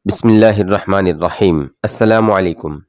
بسم اللہ الرحمن الرحیم۔ السلام علیکم۔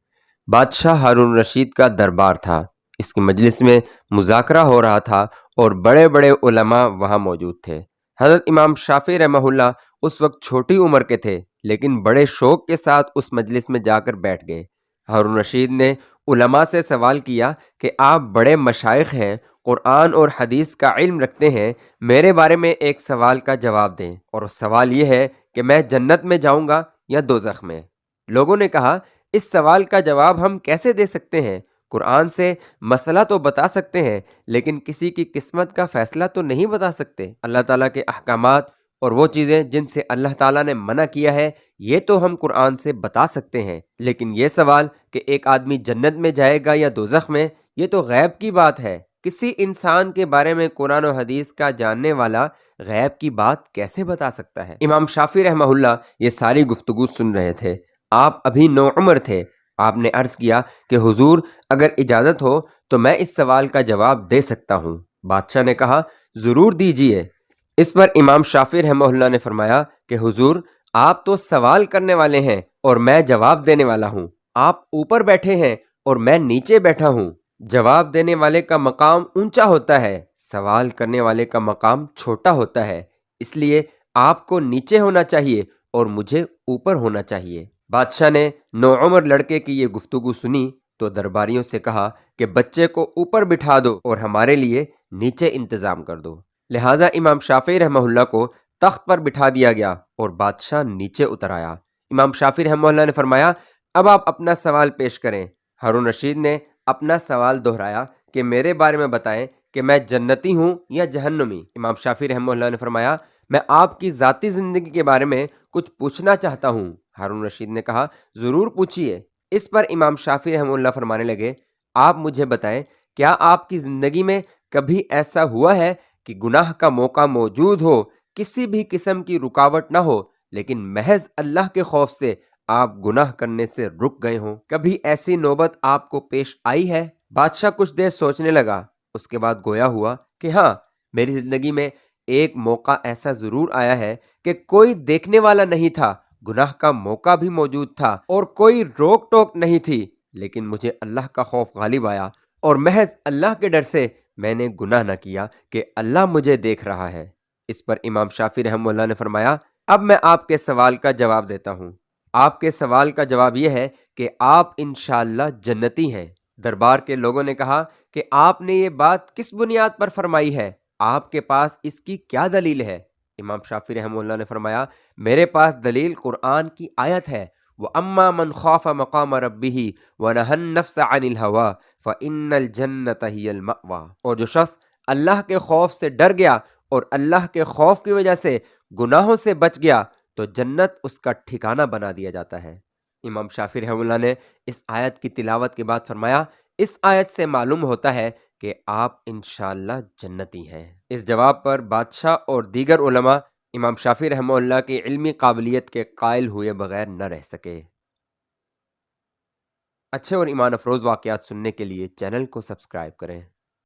بادشاہ ہارون رشید کا دربار تھا۔ اس کی مجلس میں مذاکرہ ہو رہا تھا اور بڑے بڑے علماء وہاں موجود تھے۔ حضرت امام شافعی رحمہ اللہ اس وقت چھوٹی عمر کے تھے، لیکن بڑے شوق کے ساتھ اس مجلس میں جا کر بیٹھ گئے۔ ہارون رشید نے علماء سے سوال کیا کہ آپ بڑے مشائخ ہیں، قرآن اور حدیث کا علم رکھتے ہیں، میرے بارے میں ایک سوال کا جواب دیں، اور سوال یہ ہے کہ میں جنت میں جاؤں گا یا دوزخ میں۔ لوگوں نے کہا، اس سوال کا جواب ہم کیسے دے سکتے ہیں؟ قرآن سے مسئلہ تو بتا سکتے ہیں، لیکن کسی کی قسمت کا فیصلہ تو نہیں بتا سکتے۔ اللہ تعالیٰ کے احکامات اور وہ چیزیں جن سے اللہ تعالیٰ نے منع کیا ہے، یہ تو ہم قرآن سے بتا سکتے ہیں، لیکن یہ سوال کہ ایک آدمی جنت میں جائے گا یا دوزخ میں، یہ تو غیب کی بات ہے۔ کسی انسان کے بارے میں قرآن و حدیث کا جاننے والا غیب کی بات کیسے بتا سکتا ہے؟ امام شافعی رحمہ اللہ یہ ساری گفتگو سن رہے تھے۔ آپ ابھی نوعمر تھے۔ آپ نے عرض کیا کہ حضور، اگر اجازت ہو تو میں اس سوال کا جواب دے سکتا ہوں۔ بادشاہ نے کہا، ضرور دیجئے۔ اس پر امام شافعی رحمہ اللہ نے فرمایا کہ حضور، آپ تو سوال کرنے والے ہیں اور میں جواب دینے والا ہوں۔ آپ اوپر بیٹھے ہیں اور میں نیچے بیٹھا ہوں۔ جواب دینے والے کا مقام اونچا ہوتا ہے، سوال کرنے والے کا مقام چھوٹا ہوتا ہے، اس لیے آپ کو نیچے ہونا چاہیے اور مجھے اوپر ہونا چاہیے۔ بادشاہ نے نوعمر لڑکے کی یہ گفتگو سنی تو درباریوں سے کہا کہ بچے کو اوپر بٹھا دو اور ہمارے لیے نیچے انتظام کر دو۔ لہٰذا امام شافعی رحمہ اللہ کو تخت پر بٹھا دیا گیا اور بادشاہ نیچے اتر آیا۔ امام شافعی رحمہ اللہ نے فرمایا، اب آپ اپنا سوال پیش کریں۔ ہارون رشید نے اپنا سوال دہرایا کہ میرے بارے میں بتائیں کہ میں جنتی ہوں یا جہنمی۔ امام شافعی رحمہ اللہ نے فرمایا، میں آپ کی ذاتی زندگی کے بارے میں کچھ پوچھنا چاہتا ہوں۔ ہارون رشید نے کہا، ضرور پوچھیے۔ اس پر امام شافعی رحمہ اللہ فرمانے لگے، آپ مجھے بتائیں، کیا آپ کی زندگی میں کبھی ایسا ہوا ہے کہ گناہ کا موقع موجود ہو، کسی بھی قسم کی رکاوٹ نہ ہو، لیکن محض اللہ کے خوف سے آپ گناہ کرنے سے رک گئے ہوں؟ کبھی ایسی نوبت آپ کو پیش آئی ہے؟ بادشاہ کچھ دیر سوچنے لگا، اس کے بعد گویا ہوا کہ ہاں، میری زندگی میں ایک موقع ایسا ضرور آیا ہے کہ کوئی دیکھنے والا نہیں تھا، گناہ کا موقع بھی موجود تھا اور کوئی روک ٹوک نہیں تھی، لیکن مجھے اللہ کا خوف غالب آیا اور محض اللہ کے ڈر سے میں نے گناہ نہ کیا کہ اللہ مجھے دیکھ رہا ہے۔ اس پر امام شافعی رحمہ اللہ نے فرمایا، اب میں آپ کے سوال کا جواب دیتا ہوں۔ آپ کے سوال کا جواب یہ ہے کہ آپ انشاءاللہ جنتی ہیں۔ دربار کے لوگوں نے کہا کہ آپ نے یہ بات کس بنیاد پر فرمائی ہے؟ آپ کے پاس اس کی کیا دلیل ہے؟ امام شافعی رحمہ اللہ نے فرمایا، میرے پاس دلیل قرآن کی آیت ہے، وَأَمَّا مَنْ خَافَ مَقَامَ رَبِّهِ وَنَهَى النَّفْسَ عَنِ الْهَوَىٰ فَإِنَّ الْجَنَّةَ هِيَ الْمَأْوَىٰ۔ اور جو شخص اللہ کے خوف سے ڈر گیا اور اللہ کے خوف کی وجہ سے گناہوں سے بچ گیا تو جنت اس کا ٹھکانہ بنا دیا جاتا ہے۔ امام شافعی رحمہ اللہ نے اس آیت کی تلاوت کے بعد فرمایا، اس آیت سے معلوم ہوتا ہے کہ آپ انشاءاللہ جنتی ہیں۔ اس جواب پر بادشاہ اور دیگر علماء امام شافعی رحمہ اللہ کی علمی قابلیت کے قائل ہوئے بغیر نہ رہ سکے۔ اچھے اور ایمان افروز واقعات سننے کے لیے چینل کو سبسکرائب کریں۔